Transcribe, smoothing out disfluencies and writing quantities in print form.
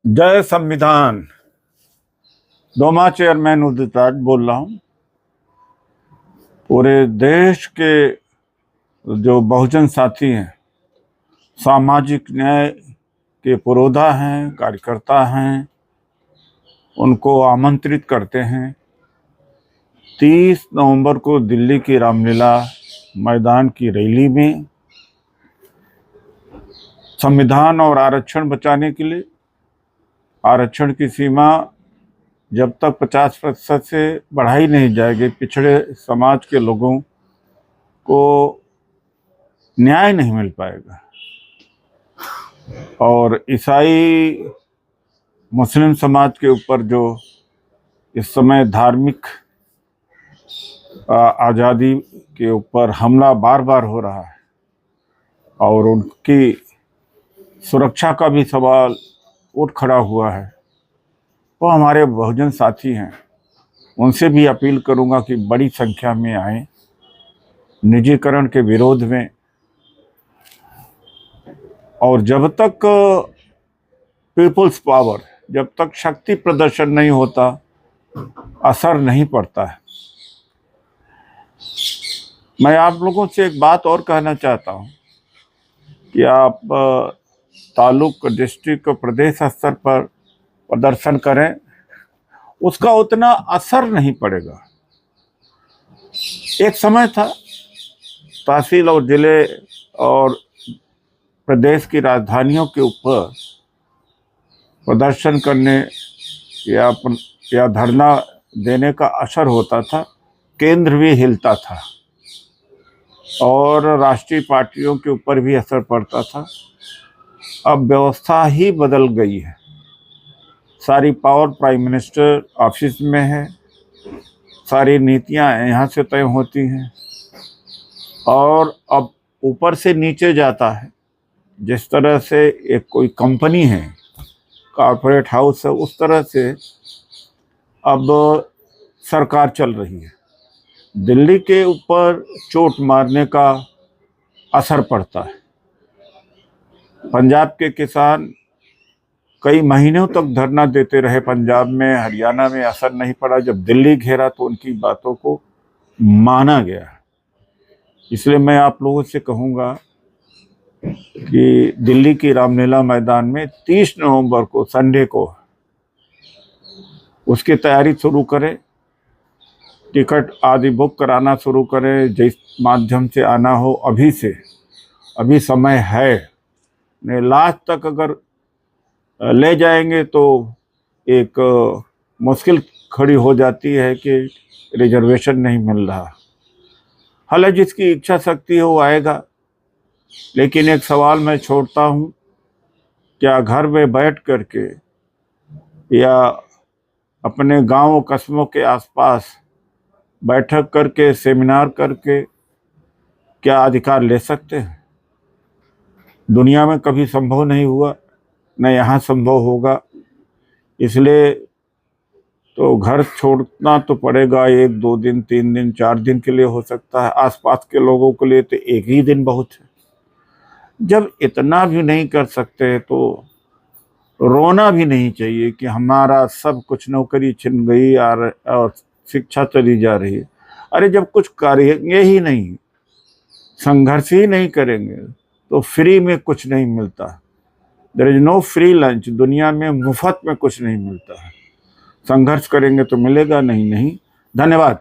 जय संविधान। डोमा चेयरमैन उदित राज बोल रहा हूँ। पूरे देश के जो बहुजन साथी हैं, सामाजिक न्याय के पुरोधा हैं, कार्यकर्ता हैं, उनको आमंत्रित करते हैं 30 नवंबर को दिल्ली की रामलीला मैदान की रैली में संविधान और आरक्षण बचाने के लिए। आरक्षण की सीमा जब तक 50% से बढ़ाई नहीं जाएगी, पिछड़े समाज के लोगों को न्याय नहीं मिल पाएगा। और ईसाई मुस्लिम समाज के ऊपर जो इस समय धार्मिक आज़ादी के ऊपर हमला बार बार हो रहा है और उनकी सुरक्षा का भी सवाल उठ खड़ा हुआ है, वो हमारे बहुजन साथी हैं। उनसे भी अपील करूंगा कि बड़ी संख्या में आएं, निजीकरण के विरोध में। और जब तक पीपुल्स पावर, जब तक शक्ति प्रदर्शन नहीं होता, असर नहीं पड़ता है। मैं आप लोगों से एक बात और कहना चाहता हूं कि आप तालुक, डिस्ट्रिक्ट, प्रदेश स्तर पर प्रदर्शन करें, उसका उतना असर नहीं पड़ेगा। एक समय था तहसील और जिले और प्रदेश की राजधानियों के ऊपर प्रदर्शन करने या धरना देने का असर होता था, केंद्र भी हिलता था और राष्ट्रीय पार्टियों के ऊपर भी असर पड़ता था। अब व्यवस्था ही बदल गई है। सारी पावर प्राइम मिनिस्टर ऑफिस में है, सारी नीतियां यहाँ से तय होती हैं और अब ऊपर से नीचे जाता है। जिस तरह से एक कोई कंपनी है, कॉर्पोरेट हाउस है, उस तरह से अब सरकार चल रही है। दिल्ली के ऊपर चोट मारने का असर पड़ता है। पंजाब के किसान कई महीनों तक धरना देते रहे, पंजाब में, हरियाणा में असर नहीं पड़ा। जब दिल्ली घेरा तो उनकी बातों को माना गया। इसलिए मैं आप लोगों से कहूँगा कि दिल्ली की रामलीला मैदान में 30 नवंबर को, संडे को, उसकी तैयारी शुरू करें। टिकट आदि बुक कराना शुरू करें, जिस माध्यम से आना हो अभी से, अभी समय है। नहीं लास्ट तक अगर ले जाएंगे तो एक मुश्किल खड़ी हो जाती है कि रिजर्वेशन नहीं मिल रहा। हालांकि जिसकी इच्छा शक्ति हो वो आएगा, लेकिन एक सवाल मैं छोड़ता हूँ, क्या घर में बैठ करके या अपने गांव कस्बों के आसपास बैठक करके, सेमिनार करके क्या अधिकार ले सकते हैं? दुनिया में कभी संभव नहीं हुआ, न यहाँ संभव होगा। इसलिए तो घर छोड़ना तो पड़ेगा। 1, 2 दिन, 3 दिन, 4 दिन के लिए हो सकता है। आसपास के लोगों के लिए तो एक ही दिन बहुत है। जब इतना भी नहीं कर सकते तो रोना भी नहीं चाहिए कि हमारा सब कुछ, नौकरी छिन गई और शिक्षा चली जा रही है। अरे जब कुछ करेंगे ही नहीं, संघर्ष ही नहीं करेंगे तो फ्री में कुछ नहीं मिलता। There is no free lunch. दुनिया में मुफ्त में कुछ नहीं मिलता है। संघर्ष करेंगे तो मिलेगा, नहीं। धन्यवाद।